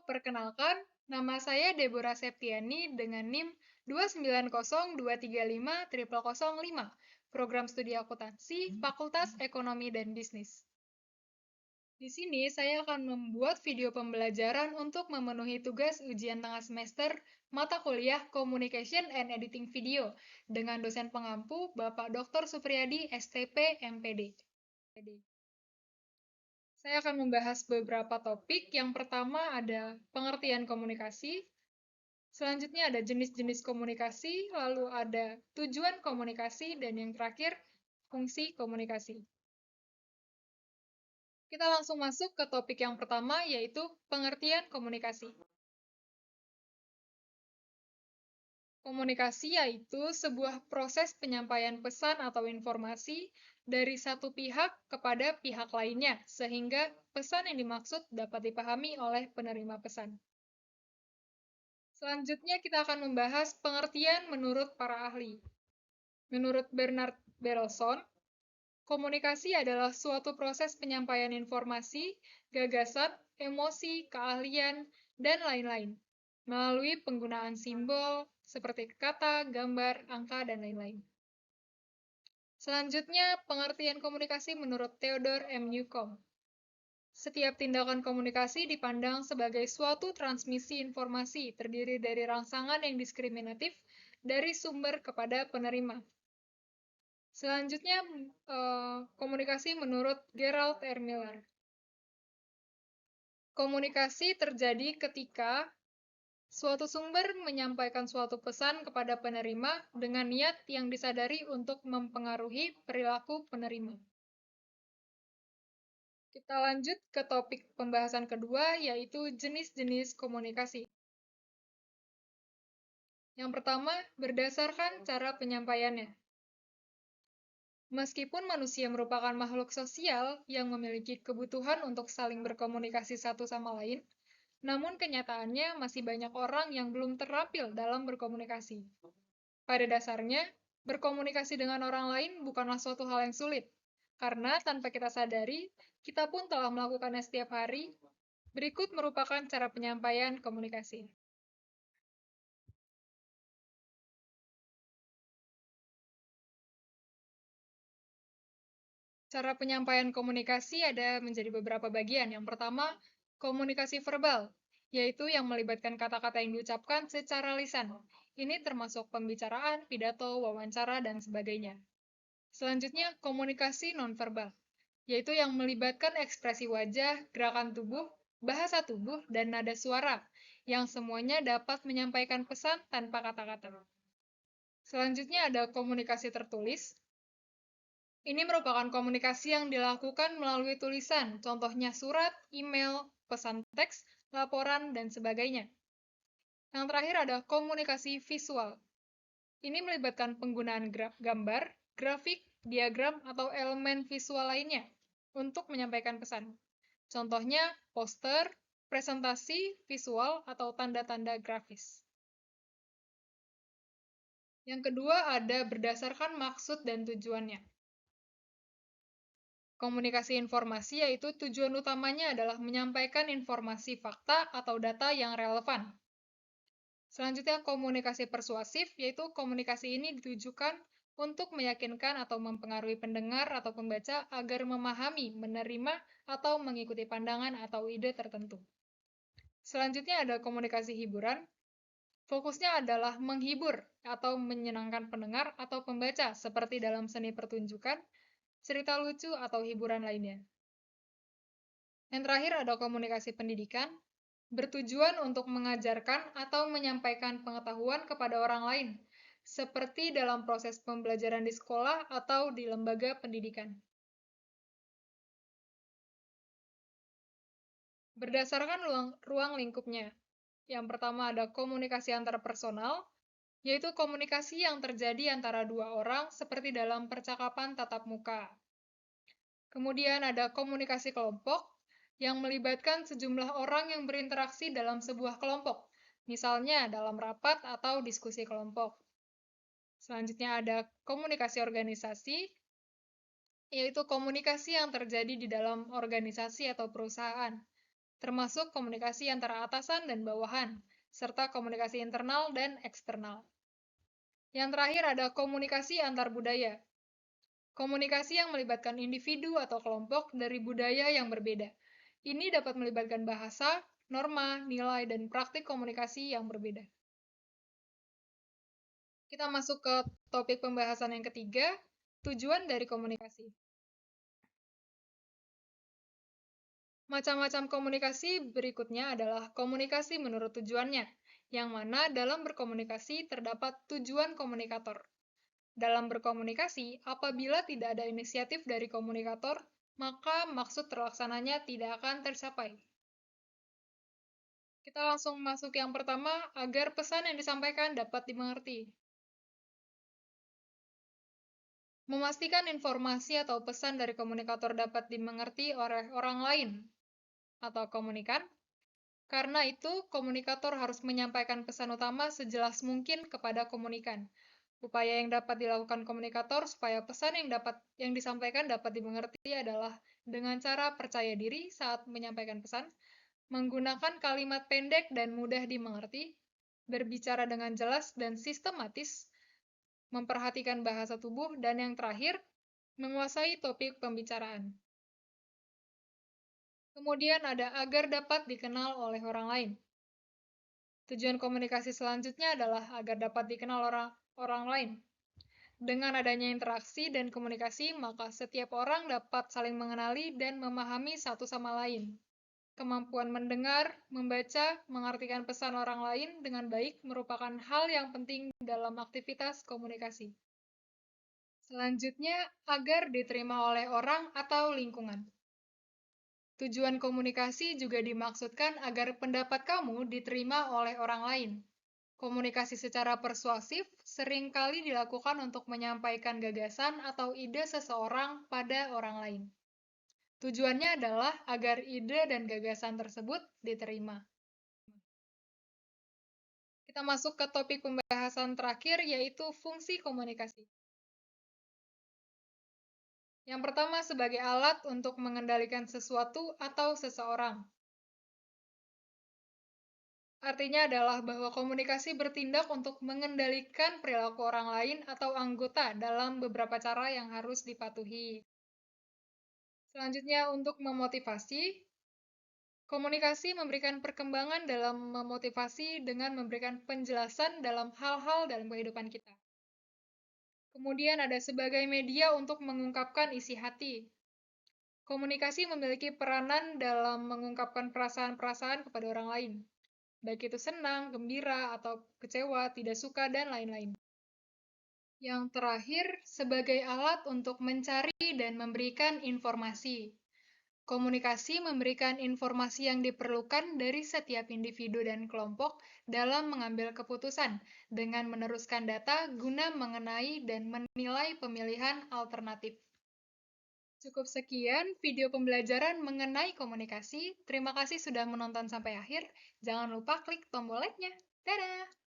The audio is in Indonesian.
perkenalkan, nama saya Deborah Septiani dengan NIM 29023500005, Program Studi Akuntansi, Fakultas Ekonomi dan Bisnis. Di sini saya akan membuat video pembelajaran untuk memenuhi tugas ujian tengah semester mata kuliah Communication and Editing Video dengan dosen pengampu Bapak Dr. Supriyadi, STP, MPD. Saya akan membahas beberapa topik. Yang pertama ada pengertian komunikasi, selanjutnya ada jenis-jenis komunikasi, lalu ada tujuan komunikasi, dan yang terakhir, fungsi komunikasi. Kita langsung masuk ke topik yang pertama, yaitu pengertian komunikasi. Komunikasi yaitu sebuah proses penyampaian pesan atau informasi dari satu pihak kepada pihak lainnya, sehingga pesan yang dimaksud dapat dipahami oleh penerima pesan. Selanjutnya kita akan membahas pengertian menurut para ahli. Menurut Bernard Berelson, komunikasi adalah suatu proses penyampaian informasi, gagasan, emosi, keahlian, dan lain-lain, melalui penggunaan simbol seperti kata, gambar, angka, dan lain-lain. Selanjutnya, pengertian komunikasi menurut Theodore M. Newcomb. Setiap tindakan komunikasi dipandang sebagai suatu transmisi informasi terdiri dari rangsangan yang diskriminatif dari sumber kepada penerima. Selanjutnya, komunikasi menurut Gerald R. Miller. Komunikasi terjadi ketika suatu sumber menyampaikan suatu pesan kepada penerima dengan niat yang disadari untuk mempengaruhi perilaku penerima. Kita lanjut ke topik pembahasan kedua, yaitu jenis-jenis komunikasi. Yang pertama, berdasarkan cara penyampaiannya. Meskipun manusia merupakan makhluk sosial yang memiliki kebutuhan untuk saling berkomunikasi satu sama lain, namun kenyataannya masih banyak orang yang belum terampil dalam berkomunikasi. Pada dasarnya, berkomunikasi dengan orang lain bukanlah suatu hal yang sulit, karena tanpa kita sadari, kita pun telah melakukannya setiap hari. Berikut merupakan cara penyampaian komunikasi. Cara penyampaian komunikasi ada menjadi beberapa bagian. Yang pertama, komunikasi verbal, yaitu yang melibatkan kata-kata yang diucapkan secara lisan. Ini termasuk pembicaraan, pidato, wawancara, dan sebagainya. Selanjutnya, komunikasi nonverbal, yaitu yang melibatkan ekspresi wajah, gerakan tubuh, bahasa tubuh, dan nada suara, yang semuanya dapat menyampaikan pesan tanpa kata-kata. Selanjutnya ada komunikasi tertulis. Ini merupakan komunikasi yang dilakukan melalui tulisan, contohnya surat, email, pesan teks, laporan, dan sebagainya. Yang terakhir ada komunikasi visual. Ini melibatkan penggunaan gambar, grafik, diagram, atau elemen visual lainnya untuk menyampaikan pesan. Contohnya poster, presentasi visual, atau tanda-tanda grafis. Yang kedua ada berdasarkan maksud dan tujuannya. Komunikasi informasi yaitu tujuan utamanya adalah menyampaikan informasi fakta atau data yang relevan. Selanjutnya, komunikasi persuasif yaitu komunikasi ini ditujukan untuk meyakinkan atau mempengaruhi pendengar atau pembaca agar memahami, menerima, atau mengikuti pandangan atau ide tertentu. Selanjutnya ada komunikasi hiburan. Fokusnya adalah menghibur atau menyenangkan pendengar atau pembaca seperti dalam seni pertunjukan, cerita lucu, atau hiburan lainnya. Yang terakhir ada komunikasi pendidikan, bertujuan untuk mengajarkan atau menyampaikan pengetahuan kepada orang lain, seperti dalam proses pembelajaran di sekolah atau di lembaga pendidikan. Berdasarkan ruang lingkupnya. Yang pertama ada komunikasi antarpersonal, yaitu komunikasi yang terjadi antara dua orang seperti dalam percakapan tatap muka. Kemudian ada komunikasi kelompok, yang melibatkan sejumlah orang yang berinteraksi dalam sebuah kelompok, misalnya dalam rapat atau diskusi kelompok. Selanjutnya ada komunikasi organisasi, yaitu komunikasi yang terjadi di dalam organisasi atau perusahaan. termasuk komunikasi antara atasan dan bawahan, serta komunikasi internal dan eksternal. Yang terakhir ada komunikasi antar budaya. Komunikasi yang melibatkan individu atau kelompok dari budaya yang berbeda. Ini dapat melibatkan bahasa, norma, nilai, dan praktik komunikasi yang berbeda. Kita masuk ke topik pembahasan yang ketiga, tujuan dari komunikasi. Macam-macam komunikasi berikutnya adalah komunikasi menurut tujuannya, yang mana dalam berkomunikasi terdapat tujuan komunikator. Dalam berkomunikasi, apabila tidak ada inisiatif dari komunikator, maka maksud terlaksananya tidak akan tercapai. Kita langsung masuk yang pertama, agar pesan yang disampaikan dapat dimengerti. Memastikan informasi atau pesan dari komunikator dapat dimengerti oleh orang lain atau komunikan. Karena itu, komunikator harus menyampaikan pesan utama sejelas mungkin kepada komunikan. Upaya yang dapat dilakukan komunikator supaya pesan yang disampaikan dapat dimengerti adalah dengan cara percaya diri saat menyampaikan pesan, menggunakan kalimat pendek dan mudah dimengerti, berbicara dengan jelas dan sistematis, memperhatikan bahasa tubuh, dan yang terakhir, menguasai topik pembicaraan. Kemudian ada agar dapat dikenal oleh orang lain. Tujuan komunikasi selanjutnya adalah agar dapat dikenal orang lain. Dengan adanya interaksi dan komunikasi, maka setiap orang dapat saling mengenali dan memahami satu sama lain. Kemampuan mendengar, membaca, mengartikan pesan orang lain dengan baik merupakan hal yang penting dalam aktivitas komunikasi. Selanjutnya, agar diterima oleh orang atau lingkungan. Tujuan komunikasi juga dimaksudkan agar pendapat kamu diterima oleh orang lain. Komunikasi secara persuasif seringkali dilakukan untuk menyampaikan gagasan atau ide seseorang pada orang lain. Tujuannya adalah agar ide dan gagasan tersebut diterima. Kita masuk ke topik pembahasan terakhir, yaitu fungsi komunikasi. Yang pertama, sebagai alat untuk mengendalikan sesuatu atau seseorang. Artinya adalah bahwa komunikasi bertindak untuk mengendalikan perilaku orang lain atau anggota dalam beberapa cara yang harus dipatuhi. Selanjutnya, untuk memotivasi, komunikasi memberikan perkembangan dalam memotivasi dengan memberikan penjelasan dalam hal-hal dalam kehidupan kita. Kemudian ada sebagai media untuk mengungkapkan isi hati. Komunikasi memiliki peranan dalam mengungkapkan perasaan-perasaan kepada orang lain, baik itu senang, gembira, atau kecewa, tidak suka, dan lain-lain. Yang terakhir, sebagai alat untuk mencari dan memberikan informasi. Komunikasi memberikan informasi yang diperlukan dari setiap individu dan kelompok dalam mengambil keputusan dengan meneruskan data guna mengenai dan menilai pemilihan alternatif. Cukup sekian video pembelajaran mengenai komunikasi. Terima kasih sudah menonton sampai akhir. Jangan lupa klik tombol like-nya. Dadah!